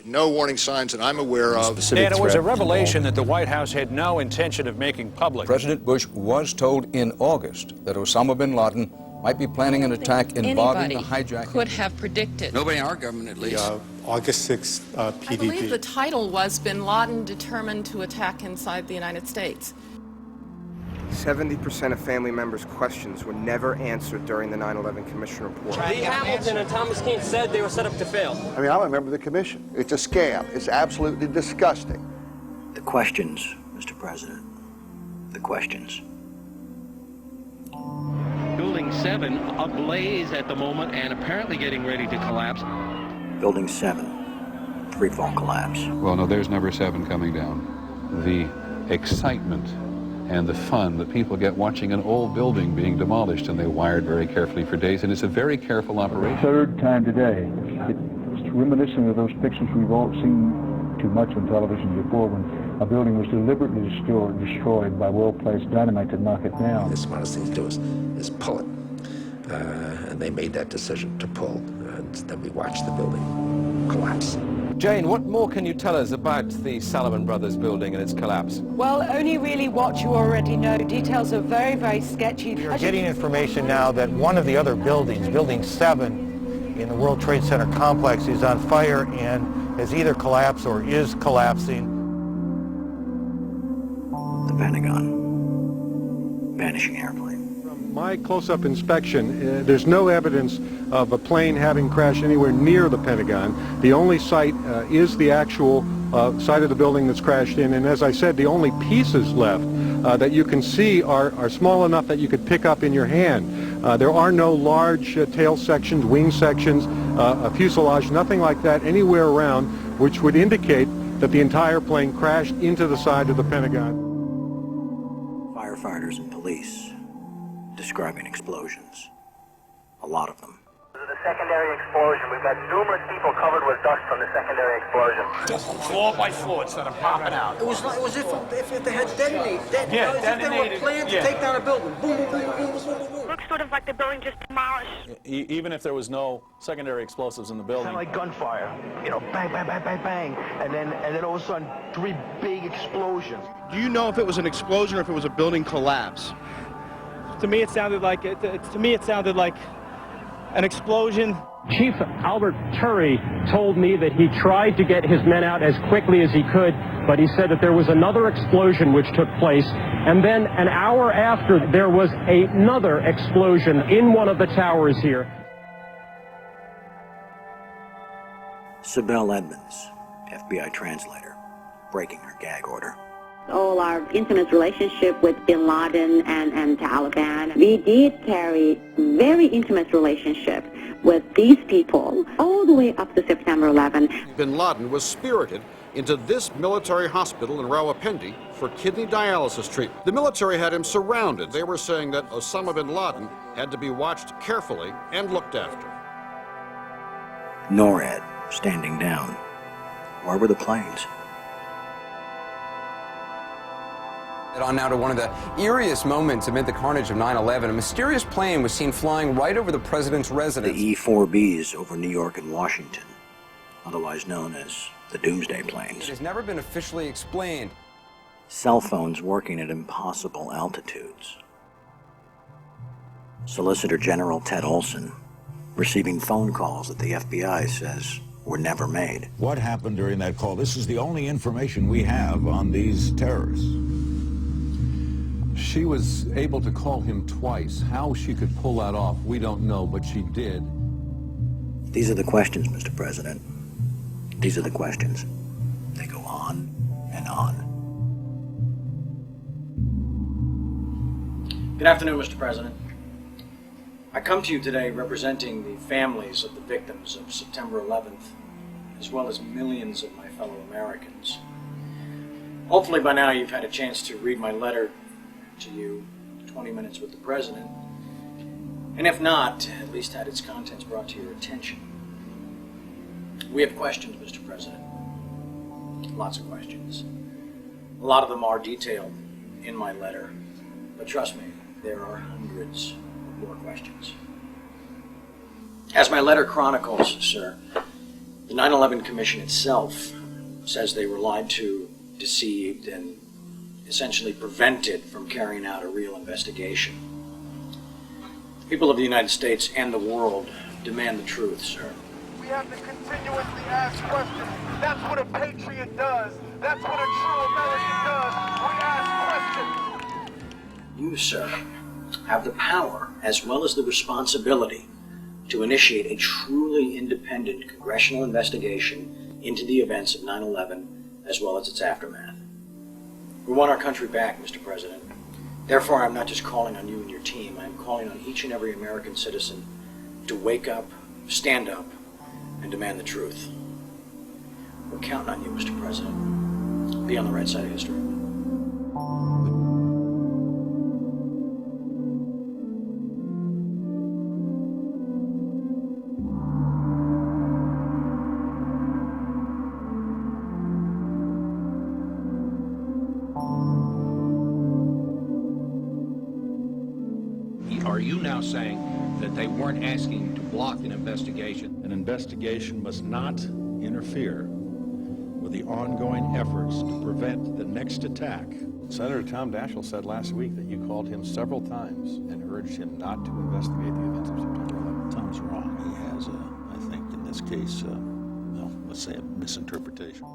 No warning signs that I'm aware of. And it was a revelation that the White House had no intention of making public. President Bush was told in August that Osama bin Laden might be planning an attack involving the hijacking. Could have predicted. Nobody in our government, at least. August 6th PDP. I believe the title was Bin Laden Determined to Attack Inside the United States. 70% of family members' questions were never answered during the 9/11 Commission report. Lee Hamilton and Thomas Keane said they were set up to fail. I mean, I'm a member of the commission. It's a scam. It's absolutely disgusting. The questions, Mr. President. The questions. Building 7 ablaze at the moment and apparently getting ready to collapse. Building 7, freefall collapse. Well, no, there's number 7 coming down. The excitement and the fun that people get watching an old building being demolished, and they wired very carefully for days, and it's a very careful operation. Third time today. It's reminiscent of those pictures we've all seen too much on television before, when a building was deliberately destroyed by well-placed dynamite to knock it down. The smartest thing to do is pull it. And they made that decision to pull, and then we watched the building collapse. Jane, what more can you tell us about the Salomon Brothers building and its collapse? Well, only really what you already know. Details are very, very sketchy. We're getting information now that one of the other buildings, Building 7 in the World Trade Center complex, is on fire and has either collapsed or is collapsing. The Pentagon. Vanishing airplane. From my close-up inspection, there's no evidence of a plane having crashed anywhere near the Pentagon. The only site is the actual site of the building that's crashed in, and as I said, the only pieces left that you can see are small enough that you could pick up in your hand. There are no large tail sections, wing sections, a fuselage, nothing like that anywhere around, which would indicate that the entire plane crashed into the side of the Pentagon. Firefighters and police describing explosions. A lot of them. The secondary explosion. We've got numerous people covered with dust from the secondary explosion. Just floor by floor instead of popping out. It was if they had detonated. Yeah, if they were planned to take down a building. Boom, boom, boom, boom, boom, boom, boom. Looks sort of like the building just demolished. Even if there was no secondary explosives in the building. Kind of like gunfire. You know, bang, bang, bang, bang, bang. And then all of a sudden, 3 big explosions. Do you know if it was an explosion or if it was a building collapse? To me, it sounded like an explosion. Chief Albert Turry told me that he tried to get his men out as quickly as he could, but he said that there was another explosion which took place, and then an hour after there was another explosion in one of the towers here. Sibel Edmonds, FBI translator, breaking her gag order. All our intimate relationship with Bin Laden and Taliban. We did carry very intimate relationship with these people all the way up to September 11. Bin Laden was spirited into this military hospital in Rawalpindi for kidney dialysis treatment. The military had him surrounded. They were saying that Osama bin Laden had to be watched carefully and looked after. NORAD standing down. Where were the planes? On now to one of the eeriest moments amid the carnage of 9/11. A mysterious plane was seen flying right over the president's residence. The E-4Bs over New York and Washington, otherwise known as the Doomsday Planes. It has never been officially explained. Cell phones working at impossible altitudes. Solicitor General Ted Olson receiving phone calls that the FBI says were never made. What happened during that call? This is the only information we have on these terrorists. She was able to call him twice. How she could pull that off, we don't know, but she did. These are the questions, Mr. President. These are the questions. They go on and on. Good afternoon, Mr. President. I come to you today representing the families of the victims of September 11th, as well as millions of my fellow Americans. Hopefully by now you've had a chance to read my letter to you, 20 Minutes with the President, and if not, at least had its contents brought to your attention. We have questions, Mr. President. Lots of questions. A lot of them are detailed in my letter, but trust me, there are hundreds more questions. As my letter chronicles, sir, The 9/11 Commission itself says they were lied to, deceived, and essentially prevented from carrying out a real investigation. The people of the United States and the world demand the truth, sir. We have to continuously ask questions. That's what a patriot does. That's what a true American does. We ask questions. You, sir, have the power as well as the responsibility to initiate a truly independent congressional investigation into the events of 9/11 as well as its aftermath. We want our country back, Mr. President. Therefore, I'm not just calling on you and your team. I'm calling on each and every American citizen to wake up, stand up, and demand the truth. We're counting on you, Mr. President. Be on the right side of history. Are you now saying that they weren't asking to block an investigation? An investigation must not interfere with the ongoing efforts to prevent the next attack. Senator Tom Daschle said last week that you called him several times and urged him not to investigate the events of September 11th. Tom's wrong. He has, I think, in this case, let's say a misinterpretation.